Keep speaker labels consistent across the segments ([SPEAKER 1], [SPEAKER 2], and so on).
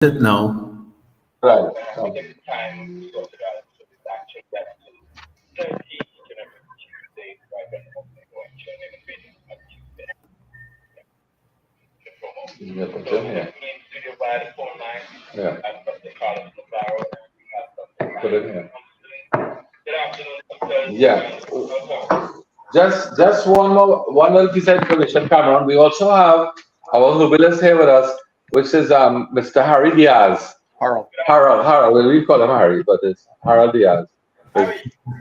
[SPEAKER 1] it now.
[SPEAKER 2] Right. Yeah, put it here. Yeah. Put it here. Yeah. Just one little piece of information, Cameron. We also have our herbalist here with us, which is Mr. Harry Diaz.
[SPEAKER 3] Harold.
[SPEAKER 2] Harold. Well, we call him Harry, but it's Harold Diaz.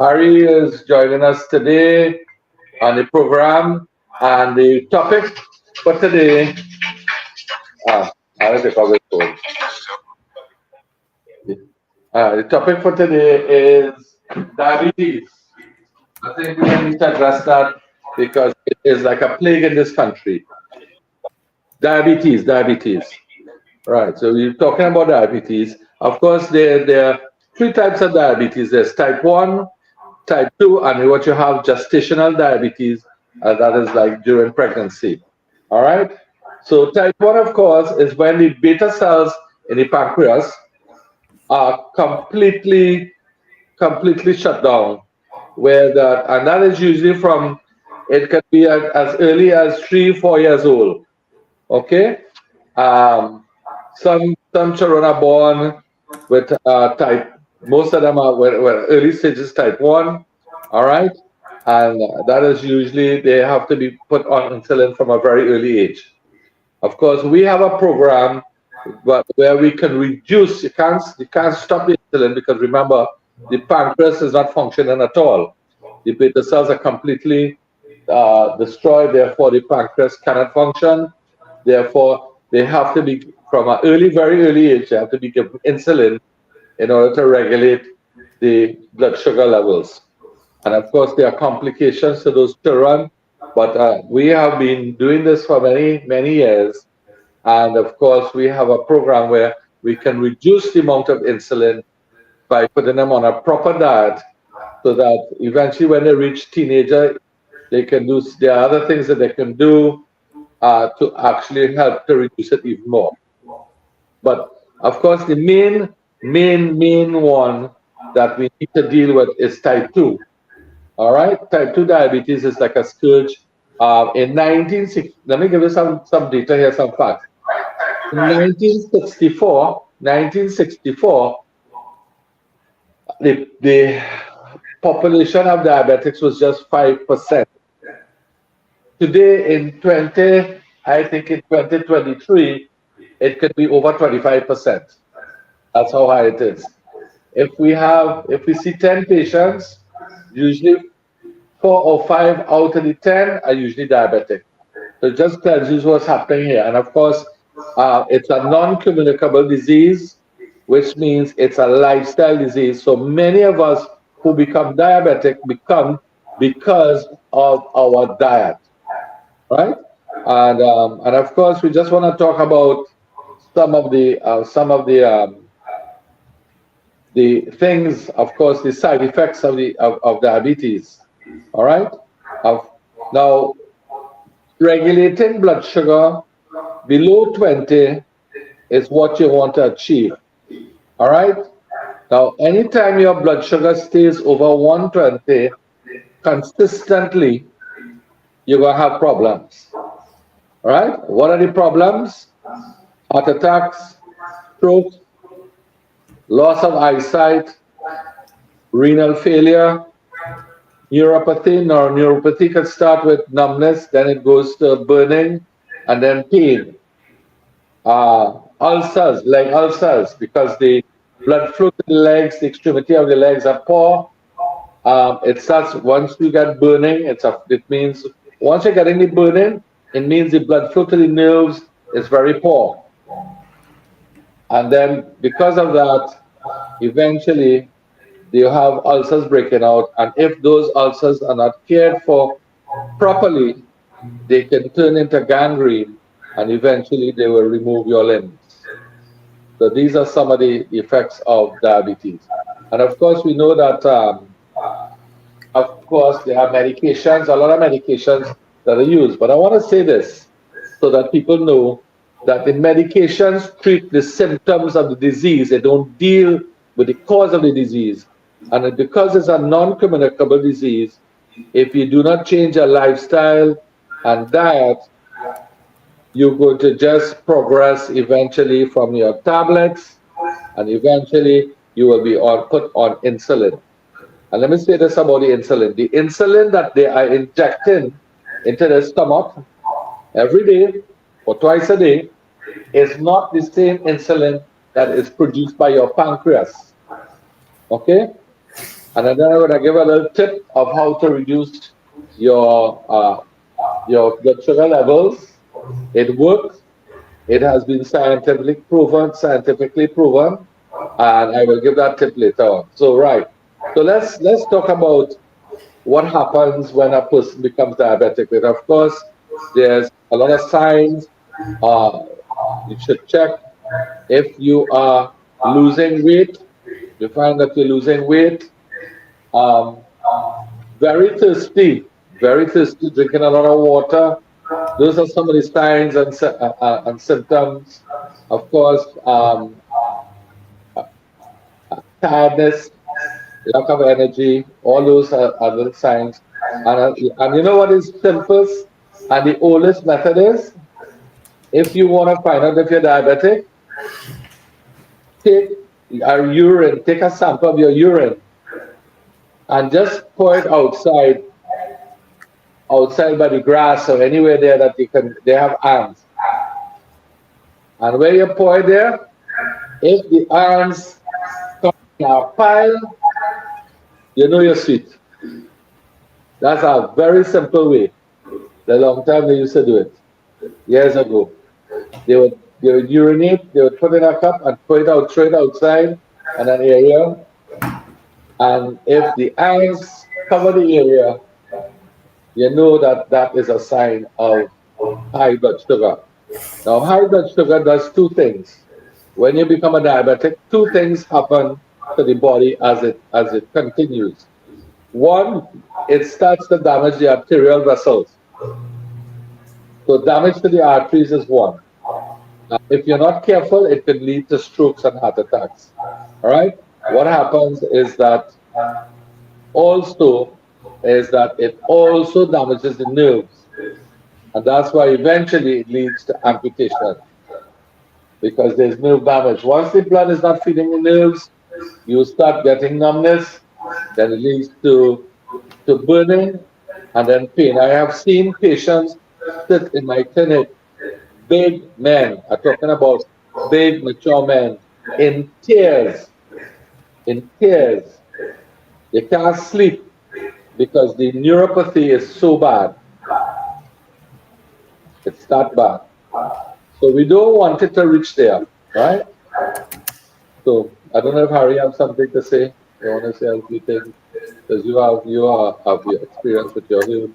[SPEAKER 2] Harry is joining us today on the program, and the topic for today. I'll take off this phone. The topic for today is diabetes. I think we need to address that because it is like a plague in this country. Diabetes. Right. So we're talking about diabetes. Of course, there are three types of diabetes. There's type 1, type 2, and what you have gestational diabetes, that is like during pregnancy. All right. So type 1, of course, is when the beta cells in the pancreas are completely shut down. And that is usually from, it can be as early as 3-4 years old. Okay. Some children are born with most of them are with early stages type 1. All right. And that is usually they have to be put on insulin from a very early age. Of course, we have a program where we can reduce. You can't stop the insulin because remember, the pancreas is not functioning at all. The beta cells are completely destroyed. Therefore, the pancreas cannot function. Therefore, they have to be from an very early age. They have to be given insulin in order to regulate the blood sugar levels. And of course, there are complications to those children. But we have been doing this for many years. And of course, we have a program where we can reduce the amount of insulin by putting them on a proper diet so that eventually when they reach teenager, they can do, there are other things that they can do to actually help to reduce it even more. But of course, the main one that we need to deal with is type 2. All right, type 2 diabetes is like a scourge. In 1960, let me give you some data here, some facts. In 1964, the population of diabetics was just 5%. Today, I think in 2023, it could be over 25%. That's how high it is. If we see 10 patients, usually 4 or 5 out of the 10 are usually diabetic. So it just tells you what's happening here. And of course, it's a non-communicable disease, which means it's a lifestyle disease. So many of us who become diabetic become because of our diet, right? And of course, we just want to talk about some of the things, of course, the side effects of diabetes. All right. Now, regulating blood sugar below 20 is what you want to achieve. All right. Now, anytime your blood sugar stays over 120 consistently, you're going to have problems. All right. What are the problems? Heart attacks, stroke, loss of eyesight, renal failure, neuropathy. Now, neuropathy can start with numbness, then it goes to burning, and then pain. Ulcers, leg ulcers, because the blood flow to the legs, the extremity of the legs are poor. It starts once you get burning. It means once you're getting the burning, it means the blood flow to the nerves is very poor. And then because of that, eventually you have ulcers breaking out. And if those ulcers are not cared for properly, they can turn into gangrene and eventually they will remove your limbs. So these are some of the effects of diabetes. And of course, we know that, of course, there are medications, a lot of medications that are used. But I want to say this so that people know that the medications treat the symptoms of the disease. They don't deal with the cause of the disease. And because it's a non-communicable disease, if you do not change your lifestyle and diet, you're going to just progress eventually from your tablets, and eventually you will be put on insulin. And let me say this about the insulin. The insulin that they are injecting into the stomach every day or twice a day is not the same insulin that is produced by your pancreas. Okay? And then I'm going to give a little tip of how to reduce your blood sugar levels. It works. It has been scientifically proven, and I will give that tip later on. So so let's talk about what happens when a person becomes diabetic. And of course, there's a lot of signs. You should check if you are losing weight. You find that you're losing weight. Very thirsty, drinking a lot of water. Those are some of the signs and symptoms. Of course, tiredness, lack of energy, all those are little signs. And you know what is simplest and the oldest method is? If you want to find out if you're diabetic, take a sample of your urine and just pour it outside by the grass or anywhere there that they have ants. And where you pour it there, if the ants come in a pile, you know you're sweet. That's a very simple way. The long time they used to do it, years ago. They would urinate, they would put in a cup and pour it out straight outside in an area. And if the ants cover the area, you know that is a sign of high blood sugar. Now, high blood sugar does two things. When you become a diabetic, two things happen to the body as it continues. One, it starts to damage the arterial vessels. So damage to the arteries is one. If you're not careful, it can lead to strokes and heart attacks. All right? What happens is that it also damages the nerves. And that's why eventually it leads to amputation, because there's nerve damage. Once the blood is not feeding the nerves, you start getting numbness, then it leads to burning and then pain. I have seen patients sit in my clinic, big men, I'm talking about big mature men, in tears. They can't sleep because the neuropathy is so bad. It's that bad. So we don't want it to reach there, right? So I don't know if Harry has something to say. You want to say a few things? Because you have your experience with your health,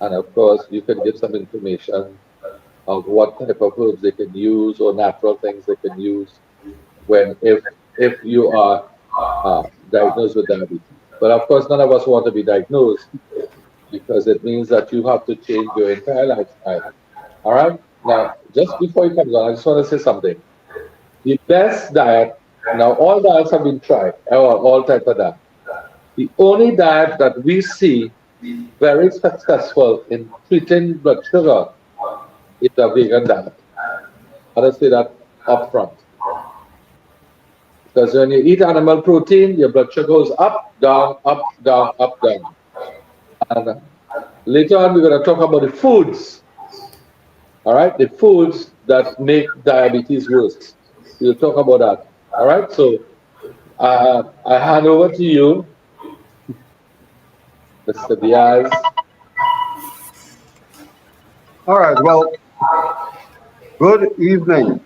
[SPEAKER 2] and of course you can give some information of what type of herbs they can use or natural things they can use if you are diagnosed with diabetes. But of course, none of us want to be diagnosed, because it means that you have to change your entire lifestyle. All right? Now, just before you come on, I just want to say something. The best diet, now all diets have been tried, all types of diet. The only diet that we see very successful in treating blood sugar is a vegan diet. I'll say that up front. Because when you eat animal protein, your blood sugar goes up, down, up, down, up, down. And later on, we're going to talk about the foods. All right, the foods that make diabetes worse. We'll talk about that. All right, so I hand over to you, Mr. Diaz.
[SPEAKER 1] All right, well, good evening.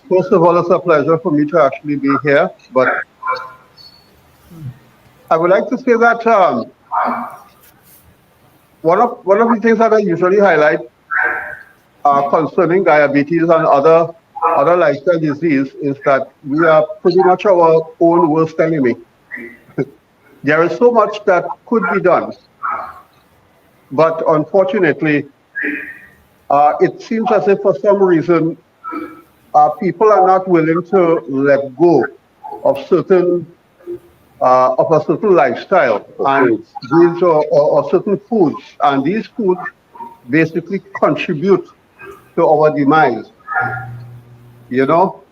[SPEAKER 1] First of all, it's a pleasure for me to actually be here, but I would like to say that one of the things that I usually highlight concerning diabetes and other lifestyle disease is that we are pretty much our own worst enemy. There is so much that could be done, but unfortunately, it seems as if for some reason people are not willing to let go of of a certain lifestyle and
[SPEAKER 2] Foods.
[SPEAKER 1] or certain foods, and these foods basically contribute to our demise. You know,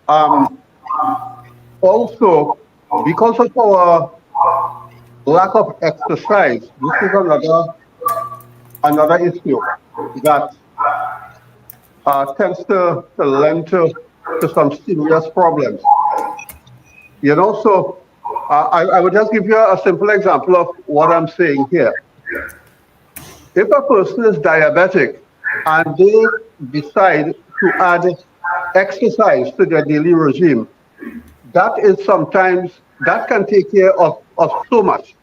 [SPEAKER 1] also because of our lack of exercise, this is another issue that tends to lend to some serious problems. You know, so I would just give you a simple example of what I'm saying here. If a person is diabetic and they decide to add exercise to their daily regime, that is sometimes, that can take care of so much.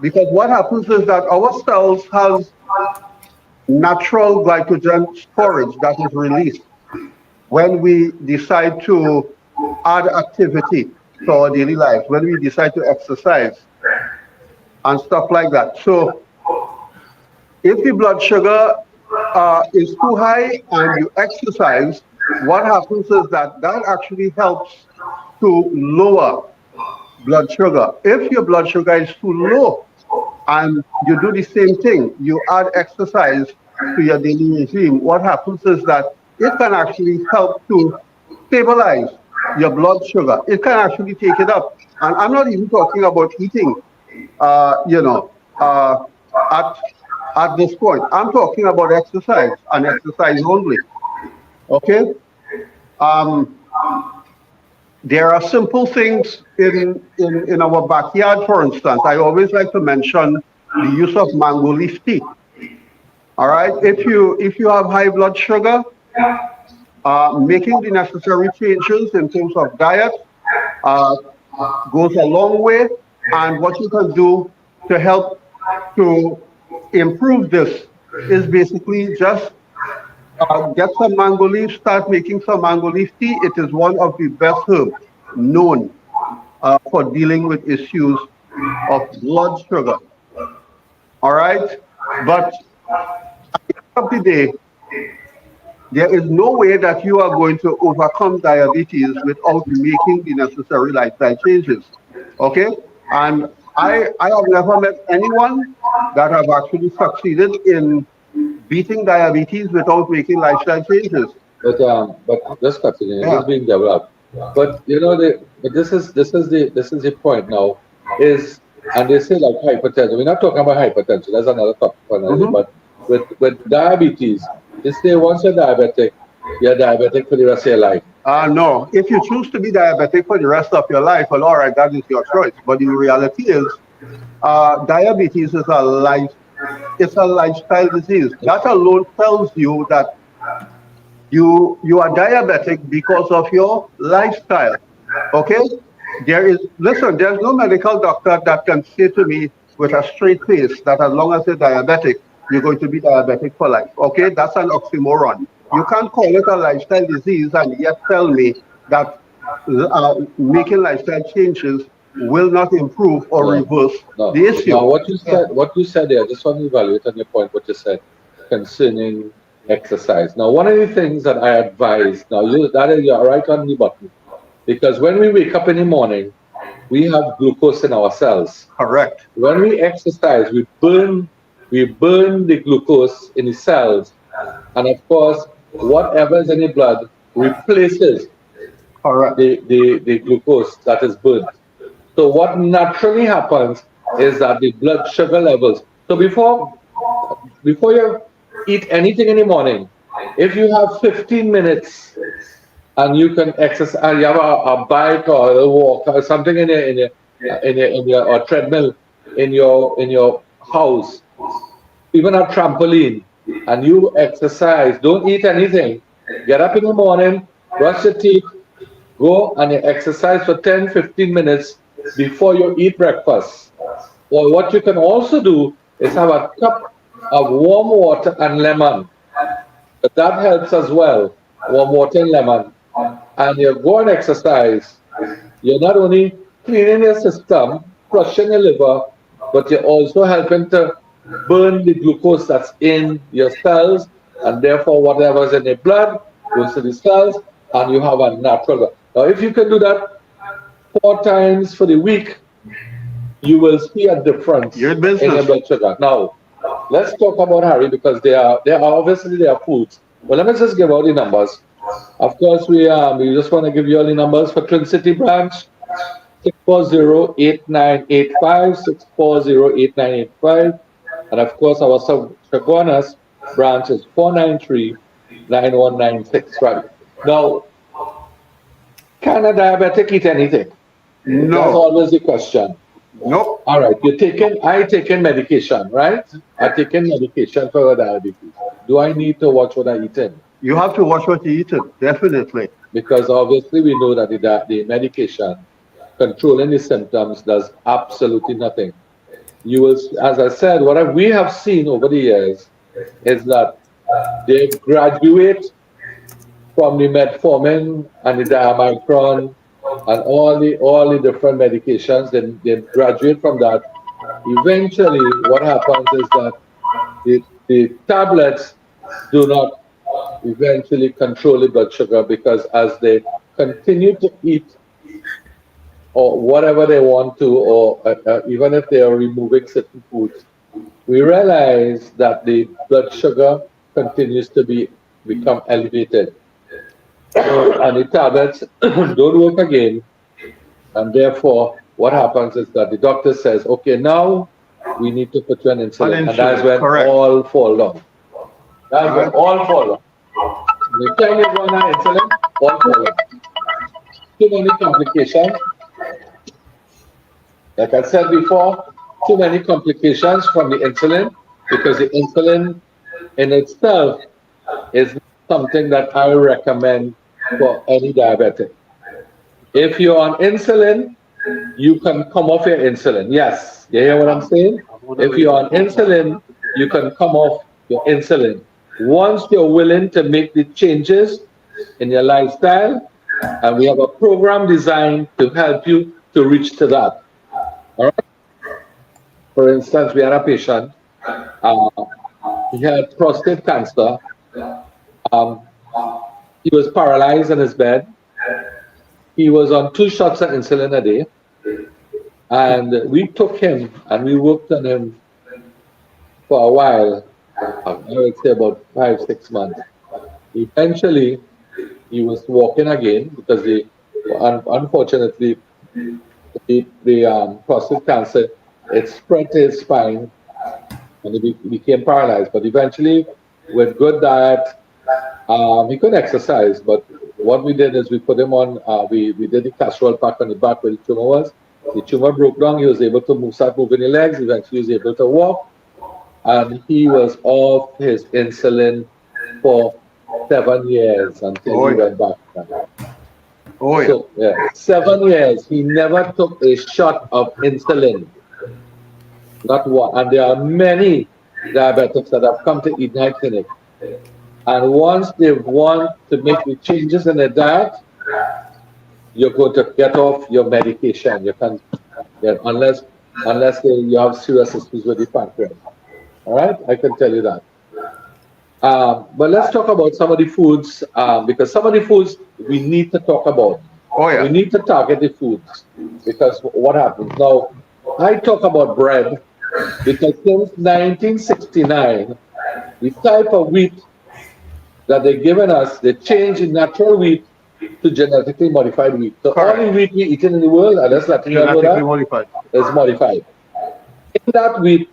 [SPEAKER 1] Because what happens is that our cells has natural glycogen storage that is released when we decide to add activity to our daily lives, when we decide to exercise and stuff like that. So if the blood sugar is too high and you exercise, what happens is that that actually helps to lower blood sugar. If your blood sugar is too low and you do the same thing, you add exercise to your daily regime, what happens is that it can actually help to stabilize your blood sugar. It can actually take it up. And I'm not even talking about eating, you know, at, at this point. I'm talking about exercise and exercise only. Okay? Um, there are simple things in our backyard, for instance. I always like to mention the use of mango leaf tea. All right? If you have high blood sugar, making the necessary changes in terms of diet uh, goes a long way. And what you can do to help to improve this is basically just get some mango leaf, start making some mango leaf tea. It is one of the best herbs known for dealing with issues of blood sugar. All right? But at the end of the day, there is no way that you are going to overcome diabetes without making the necessary lifestyle changes. Okay? And I have never met anyone that have actually succeeded in beating diabetes without making lifestyle changes.
[SPEAKER 2] But just continuing,
[SPEAKER 1] Yeah.
[SPEAKER 2] it's being developed. But you know, but this is the point now. Is and they say like hypertension. We're not talking about hypertension. That's another topic for another day.
[SPEAKER 1] Mhm.
[SPEAKER 2] But with diabetes, they say once you're diabetic for the rest of your life.
[SPEAKER 1] No, if you choose to be diabetic for the rest of your life, well, all right, that is your choice. But the reality is, diabetes is it's a lifestyle disease. That alone tells you that you are diabetic because of your lifestyle. Okay? Listen, there's no medical doctor that can say to me with a straight face that as long as you're diabetic, you're going to be diabetic for life. Okay? That's an oxymoron. You can't call it a lifestyle disease and yet tell me that making lifestyle changes will not improve or
[SPEAKER 2] No,
[SPEAKER 1] reverse
[SPEAKER 2] no.
[SPEAKER 1] the issue.
[SPEAKER 2] Now what you said there, I just want to evaluate on your point what you said concerning exercise. Now, one of the things that I advise, now you're right on the button, because when we wake up in the morning, we have glucose in our cells.
[SPEAKER 1] Correct.
[SPEAKER 2] When we exercise, we burn the glucose in the cells, and of course, whatever is in the blood replaces
[SPEAKER 1] Correct.
[SPEAKER 2] the glucose that is burned. So what naturally happens is that the blood sugar levels. So before you eat anything in the morning, if you have 15 minutes and you can exercise, and you have a bike or a walk or something in your or treadmill in your house, even a trampoline, and you exercise, don't eat anything, get up in the morning, brush your teeth, go and you exercise for 10-15 minutes before you eat breakfast. Or what you can also do is have a cup of warm water and lemon. But that helps as well, warm water and lemon. And you go and exercise. You're not only cleaning your system, flushing your liver, but you're also helping to burn the glucose that's in your cells and therefore whatever's in the blood goes to the cells, and you have a natural blood. Now, if you can do that 4 times for the week, you will see a difference
[SPEAKER 1] You're in
[SPEAKER 2] in your
[SPEAKER 1] business.
[SPEAKER 2] blood sugar. Now, let's talk about Harry, because they are obviously they are foods. Well, let me just give out the numbers. Of course, we just want to give you all the numbers for Twin City branch: 640-8985, 640-8985, and of course our Chaguanas branch is 493-9196. Right now, can a diabetic eat anything? That's
[SPEAKER 1] No.
[SPEAKER 2] always the question.
[SPEAKER 1] Nope.
[SPEAKER 2] All right, I taking medication, right? I taking medication for diabetes. Do I need to watch what I eating?
[SPEAKER 1] You have to watch what you eat, definitely.
[SPEAKER 2] Because obviously we know that the medication controlling the symptoms does absolutely nothing. You will, as I said, what we have seen over the years is that they graduate from the metformin and the diamicron and all the different medications. Then they graduate from that. Eventually, what happens is that the tablets do not eventually control the blood sugar, because as they continue to eat or whatever they want to, or even if they are removing certain foods, we realize that the blood sugar continues to become elevated, and the tablets don't work again, and therefore what happens is that the doctor says, okay, now we need to put you on insulin, and that's when
[SPEAKER 1] correct.
[SPEAKER 2] all fall down. That's when all fall down. The time you go on insulin, all fall down. Too many complications. Like I said before, too many complications from the insulin, because the insulin in itself is something that I recommend for any diabetic. If you're on insulin, you can come off your insulin. Yes, you hear what I'm saying? If you're on insulin, you can come off your insulin. Once you're willing to make the changes in your lifestyle, and we have a program designed to help you to reach to that. All right. For instance, we had a patient. He had prostate cancer. He was paralyzed in his bed. He was on 2 shots of insulin a day, and we took him and we worked on him for a while. I would say about 5-6 months. Eventually, he was walking again, because unfortunately the prostate cancer, it spread to his spine and he became paralyzed. But eventually, with good diet, he couldn't exercise. But what we did is we put him on, we did the casserole pack on the back where the tumor was. The tumor broke down. He was able to start moving the legs. Eventually, he was able to walk. And he was off his insulin for 7 years until he went back.
[SPEAKER 1] Oh, yeah.
[SPEAKER 2] So, 7 years, he never took a shot of insulin. Not one. And there are many diabetics that have come to Ignite Clinic. And once they want to make the changes in their diet, you're going to get off your medication. You can, unless you have serious issues with the pancreas. All right, I can tell you that. But let's talk about some of the foods, because some of the foods we need to talk about.
[SPEAKER 1] Oh, yeah.
[SPEAKER 2] We need to target the foods, because what happens now? I talk about bread because since 1969, the type of wheat that they've given us, they changed the natural wheat to genetically modified wheat. So all the wheat we eat in the world, and let's let you know that, is modified. In that wheat,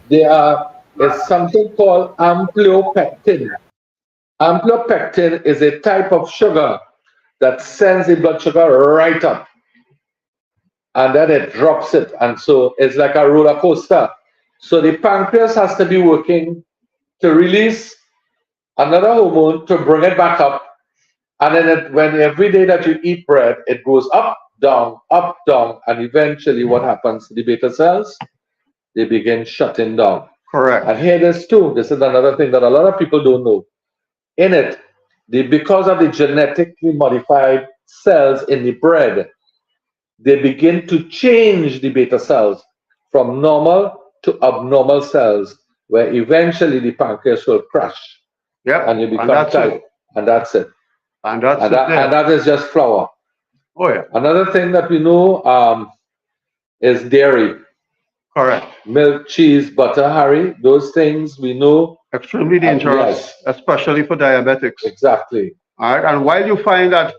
[SPEAKER 2] there is something called amylopectin. Amylopectin is a type of sugar that sends the blood sugar right up, and then it drops it, and so it's like a roller coaster. So the pancreas has to be working to release another hormone to bring it back up, and then when every day that you eat bread, it goes up, down, and eventually what happens to the beta cells? They begin shutting down.
[SPEAKER 1] Correct.
[SPEAKER 2] And here this too, this is another thing that a lot of people don't know. In it, because of the genetically modified cells in the bread, they begin to change the beta cells from normal to abnormal cells, where eventually the pancreas will crash.
[SPEAKER 1] Yeah.
[SPEAKER 2] and you become
[SPEAKER 1] that's
[SPEAKER 2] tight,
[SPEAKER 1] it.
[SPEAKER 2] and that's it.
[SPEAKER 1] And that's
[SPEAKER 2] And
[SPEAKER 1] it
[SPEAKER 2] that,
[SPEAKER 1] there.
[SPEAKER 2] and that is just flour.
[SPEAKER 1] Oh yeah.
[SPEAKER 2] Another thing that we know is dairy,
[SPEAKER 1] Correct.
[SPEAKER 2] milk, cheese, butter, Harry. Those things we know.
[SPEAKER 1] Extremely dangerous,
[SPEAKER 2] Yes,
[SPEAKER 1] especially for diabetics.
[SPEAKER 2] exactly.
[SPEAKER 1] All right. And while you find that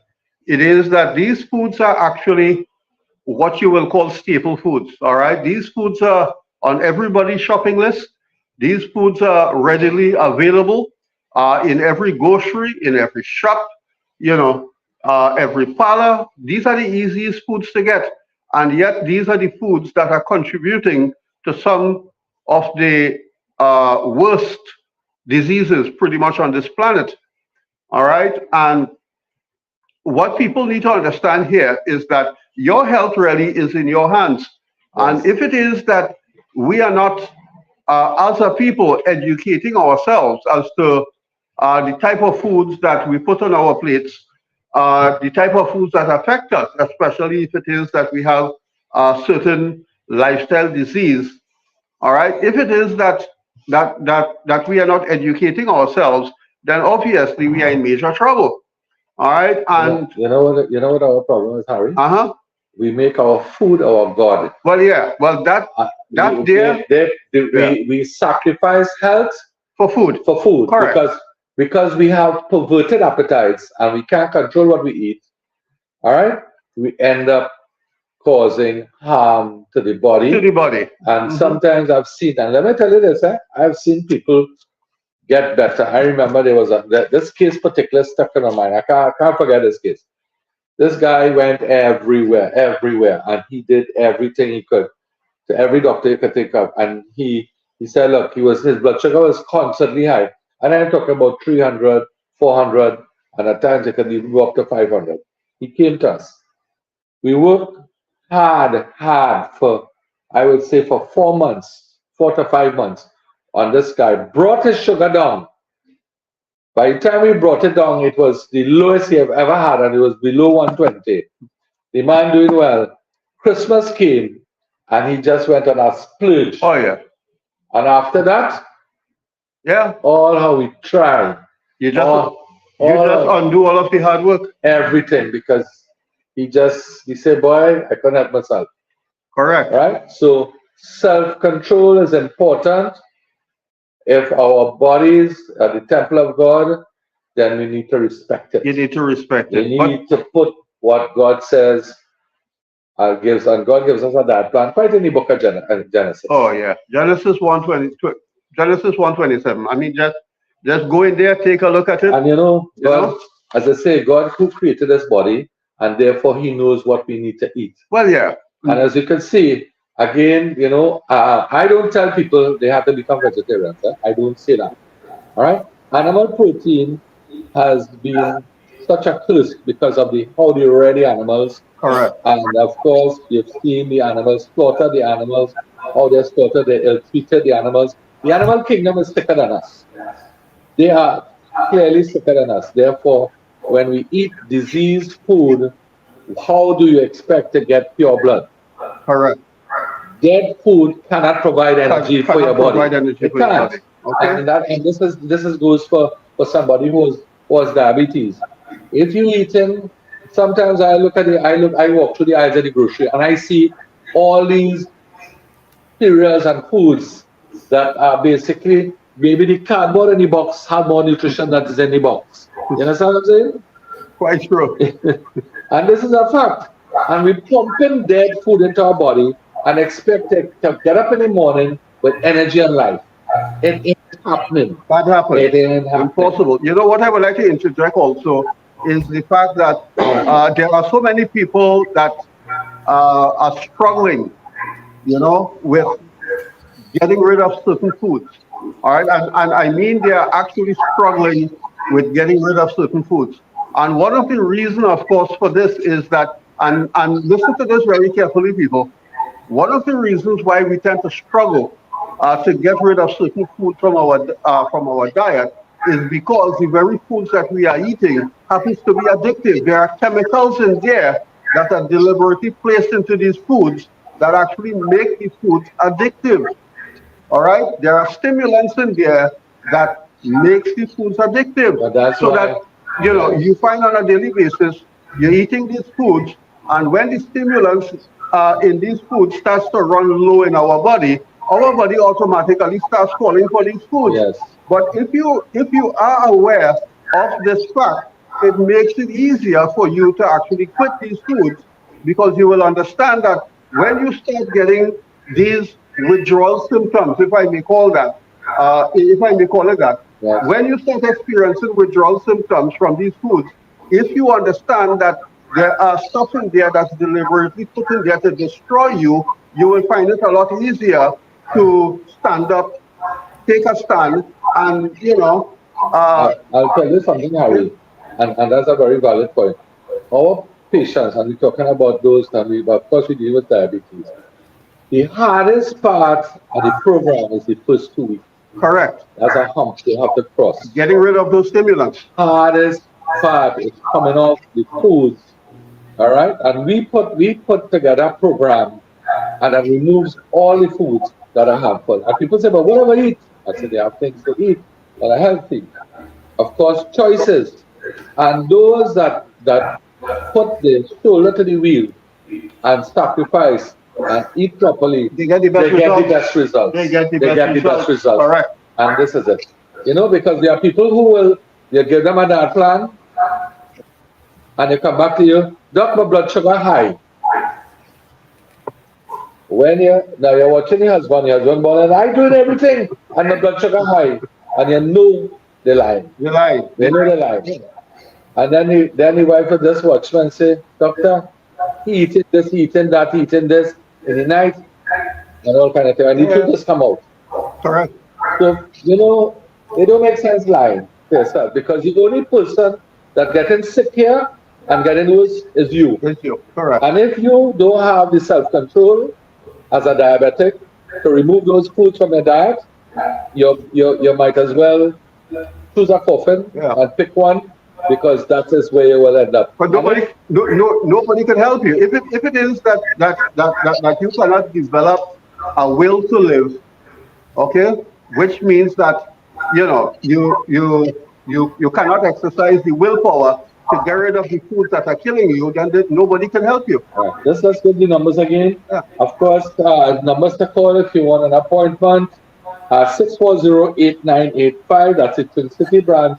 [SPEAKER 1] it is that these foods are actually what you will call staple foods. All right. These foods are on everybody's shopping list. These foods are readily available in every grocery, in every shop, you know, every parlor. These are the easiest foods to get. And yet, these are the foods that are contributing to some of the worst diseases pretty much on this planet. All right. And what people need to understand here is that your health really is in your hands. And
[SPEAKER 2] Yes.
[SPEAKER 1] if it is that we are not, as a people, educating ourselves as to the type of foods that we put on our plates, the type of foods that affect us, especially if it is that we have certain lifestyle disease, all right. If it is that we are not educating ourselves, then obviously we are in major trouble. All right. And
[SPEAKER 2] You know what our problem is, Harry?
[SPEAKER 1] uh-huh.
[SPEAKER 2] We make our food our god.
[SPEAKER 1] Well, yeah. Well, that
[SPEAKER 2] Uh,
[SPEAKER 1] that
[SPEAKER 2] we,
[SPEAKER 1] there, yeah,
[SPEAKER 2] we sacrifice health
[SPEAKER 1] for food.
[SPEAKER 2] for food
[SPEAKER 1] Correct.
[SPEAKER 2] because we have perverted appetites and we can't control what we eat. All right, we end up causing harm to the
[SPEAKER 1] To
[SPEAKER 2] body.
[SPEAKER 1] the body.
[SPEAKER 2] And
[SPEAKER 1] Hmm.
[SPEAKER 2] sometimes I've seen, and let me tell you this, I've seen people get better. I remember there was this case particular stuck in my mind. I can't forget this case. This guy went everywhere, and he did everything he could to every doctor you could think of. And he said, look, his blood sugar was constantly high. And I'm talking about 300, 400, and at times it could even go up to 500. He came to us. We worked hard for, I would say, for 4 months, 4 to 5 months on this guy. Brought his sugar down. By the time we brought it down, it was the lowest he have ever had, and it was below 120. The man doing well. Christmas came, and he just went on a splurge.
[SPEAKER 1] Oh yeah.
[SPEAKER 2] And after that,
[SPEAKER 1] Yeah.
[SPEAKER 2] all how we tried,
[SPEAKER 1] You just
[SPEAKER 2] all,
[SPEAKER 1] you
[SPEAKER 2] all
[SPEAKER 1] just
[SPEAKER 2] how-
[SPEAKER 1] undo all of the hard work.
[SPEAKER 2] everything, because he said, boy, I couldn't help myself.
[SPEAKER 1] Correct.
[SPEAKER 2] Right? So self-control is important. If our bodies are the temple of God, then we need to respect
[SPEAKER 1] You
[SPEAKER 2] it.
[SPEAKER 1] need to respect
[SPEAKER 2] We
[SPEAKER 1] it. But
[SPEAKER 2] need to put what God says and God gives us a diet plan, quite in the book of Genesis.
[SPEAKER 1] oh yeah, Genesis 127. I mean, just go in there, take a look at it.
[SPEAKER 2] And
[SPEAKER 1] You
[SPEAKER 2] God,
[SPEAKER 1] know.
[SPEAKER 2] as I say, God who created this body, and therefore He knows what we need to eat.
[SPEAKER 1] Well, yeah.
[SPEAKER 2] And as you can see, again, I don't tell people they have to become vegetarians. I don't say that. All right? Animal protein has been such a curse because of how they rear the animals.
[SPEAKER 1] Correct.
[SPEAKER 2] And of course, you've seen the animals slaughter the animals, how they're slaughtered, they ill-treated the animals. The animal kingdom is sicker than us. They are clearly sicker than us. Therefore, when we eat diseased food, how do you expect to get pure blood?
[SPEAKER 1] Correct.
[SPEAKER 2] Dead food cannot provide energy for your
[SPEAKER 1] Cannot provide
[SPEAKER 2] body.
[SPEAKER 1] energy
[SPEAKER 2] It
[SPEAKER 1] for your
[SPEAKER 2] can't.
[SPEAKER 1] body. Okay.
[SPEAKER 2] And this is goes for somebody who has diabetes. If you eating, sometimes I walk through the aisles of the grocery and I see all these cereals and foods that are basically maybe the cardboard in the box have more nutrition than is in the box. You understand what I'm saying?
[SPEAKER 1] Quite true.
[SPEAKER 2] And this is a fact. And we pumping dead food into our body and expect it to get up in the morning with energy and life. It ain't happening.
[SPEAKER 1] That happens.
[SPEAKER 2] It ain't happening.
[SPEAKER 1] Impossible. You know what I would like to interject also is the fact that there are so many people that are struggling, with getting rid of certain foods. All right, and I mean they are actually struggling with getting rid of certain foods. And one of the reasons, of course, for this is that, and listen to this very carefully, people. One of the reasons why we tend to struggle to get rid of certain food from our diet is because the very foods that we are eating happens to be addictive. There are chemicals in there that are deliberately placed into these foods that actually make these foods addictive. All right, there are stimulants in there that makes the foods addictive.
[SPEAKER 2] But that's
[SPEAKER 1] So
[SPEAKER 2] why,
[SPEAKER 1] that, you know,
[SPEAKER 2] yes,
[SPEAKER 1] you find on a daily basis, you're eating these foods, and when the stimulants in these foods starts to run low in our body automatically starts calling for these foods.
[SPEAKER 2] yes.
[SPEAKER 1] But if you are aware of this fact, it makes it easier for you to actually quit these foods, because you will understand that when you start getting these withdrawal symptoms, if I may call that, if I may call it that,
[SPEAKER 2] Yes.
[SPEAKER 1] when you start experiencing withdrawal symptoms from these foods, if you understand that there are stuff in there that's deliberately put in there to destroy you, you will find it a lot easier to stand up, take a stand, and
[SPEAKER 2] I'll tell you something, Harry, and that's a very valid point. Our patients, and we're talking about those, and we, of course, we deal with diabetes. The hardest part of the program is the first 2 weeks.
[SPEAKER 1] correct,
[SPEAKER 2] That's a hump they have to cross.
[SPEAKER 1] getting rid of those stimulants.
[SPEAKER 2] Hardest part is coming off the foods, all right? And we put together a program and that removes all the foods that are harmful. And people say, but what do I eat? I said, they have things to eat that are healthy. Of course, choices. And those that put the shoulder to the wheel and sacrifice and eat properly,
[SPEAKER 1] They get the best
[SPEAKER 2] they get the
[SPEAKER 1] results.
[SPEAKER 2] best results.
[SPEAKER 1] They get the
[SPEAKER 2] They
[SPEAKER 1] best
[SPEAKER 2] get the best
[SPEAKER 1] results.
[SPEAKER 2] results.
[SPEAKER 1] Correct.
[SPEAKER 2] And this is it. You know, because there are people who will, you give them a diet plan and they come back to you, Doc, my blood sugar high. When you're watching your husband born, and I doing everything, and the blood sugar high, and you know the line.
[SPEAKER 1] You lie.
[SPEAKER 2] They know the line. And then the wife will just watch me and say, Doctor, he eating this, he eating that, he eating this in the night, and all kind of thing. And the truth just come out.
[SPEAKER 1] Correct.
[SPEAKER 2] So, it don't make sense lying to yourself, because the only person that getting sick here and getting worse is you.
[SPEAKER 1] It's you. Correct.
[SPEAKER 2] And if you don't have the self-control as a diabetic to remove those foods from your diet, you might as well choose a coffin
[SPEAKER 1] Yeah.
[SPEAKER 2] and pick one, because that is where you will end up.
[SPEAKER 1] But nobody can help you. If it is that you cannot develop a will to live, okay, which means that you cannot exercise the willpower to get rid of the foods that are killing you, then nobody can help you.
[SPEAKER 2] Right. Let's get the numbers again.
[SPEAKER 1] Yeah.
[SPEAKER 2] Of course, numbers to call if you want an appointment. 640-8985. That's it, Twin City branch.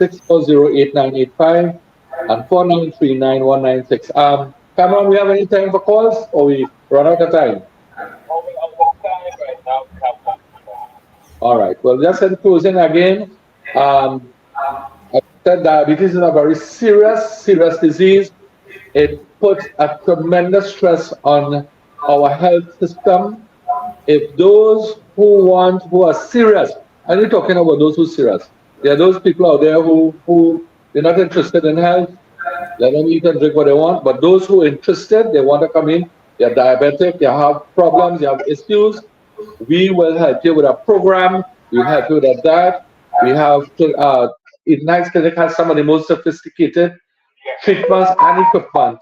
[SPEAKER 2] 640-8985 and 493-9196. Cameron, we have any time for calls, or we run out of time? All right. Well, just in closing again, I said diabetes is a very serious disease. It puts a tremendous stress on our health system. If those who are serious, and you're talking about those who are serious, there are those people out there who they're not interested in health. Let them eat and drink what they want. But those who are interested, they want to come in, they're diabetic, they have problems, they have issues. We will help you with a program. We'll help you with a diet. We have Ignite Clinic has some of the most sophisticated treatments and equipment.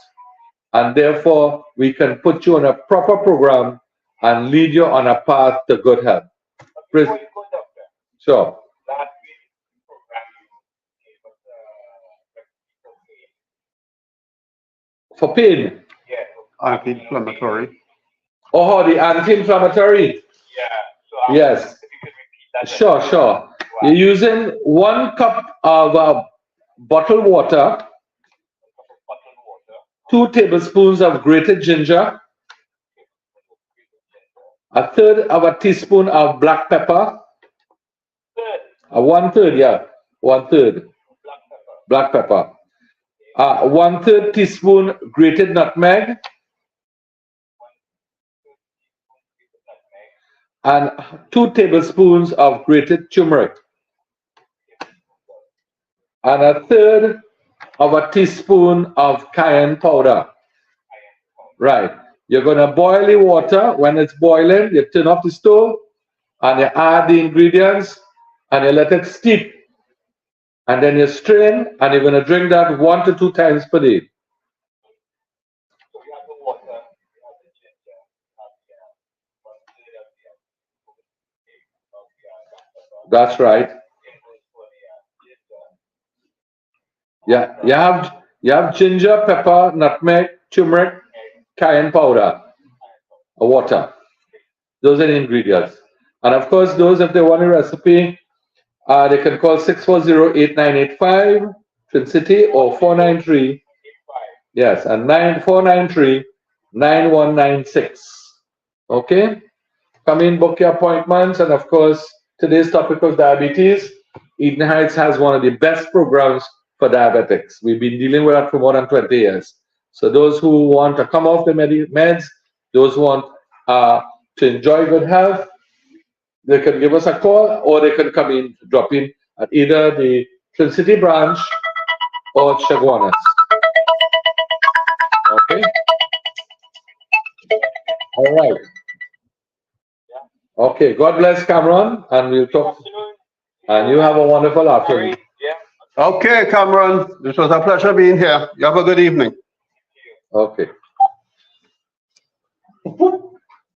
[SPEAKER 2] And therefore, we can put you on a proper program and lead you on a path to good health. Sure. For pain.
[SPEAKER 1] Anti-inflammatory.
[SPEAKER 2] Oh, the anti-inflammatory.
[SPEAKER 3] Yeah.
[SPEAKER 2] Yes. Sure. You're using 1 cup of bottled water, 2 tablespoons of grated ginger, 1/3 of a teaspoon of black pepper, 1/3, yeah, 1/3 black pepper, 1/3 teaspoon grated nutmeg, and 2 tablespoons of grated turmeric, and 1/3 of a teaspoon of cayenne powder. Right. You're going to boil the water. When it's boiling, you turn off the stove and you add the ingredients and you let it steep. And then you strain, and you're going to drink that 1 to 2 times per day. That's right. Yeah, you have ginger, pepper, nutmeg, turmeric, cayenne powder, water. Those are the ingredients. And of course, those if they want a recipe, they can call 640-8985 Twin City or 493. Yes, and 493-9196. Okay? Come in, book your appointments, and of course, today's topic was diabetes. Eden Heights has one of the best programs for diabetics. We've been dealing with that for more than 20 years. So those who want to come off the meds, those who want to enjoy good health, they can give us a call, or they can come in, drop in at either the Twin City branch or Chaguanas. Okay? All right. Okay, God bless Cameron, and we'll talk. And you have a wonderful afternoon.
[SPEAKER 1] Okay, Cameron, this was a pleasure being here. You have a good evening.
[SPEAKER 2] Okay.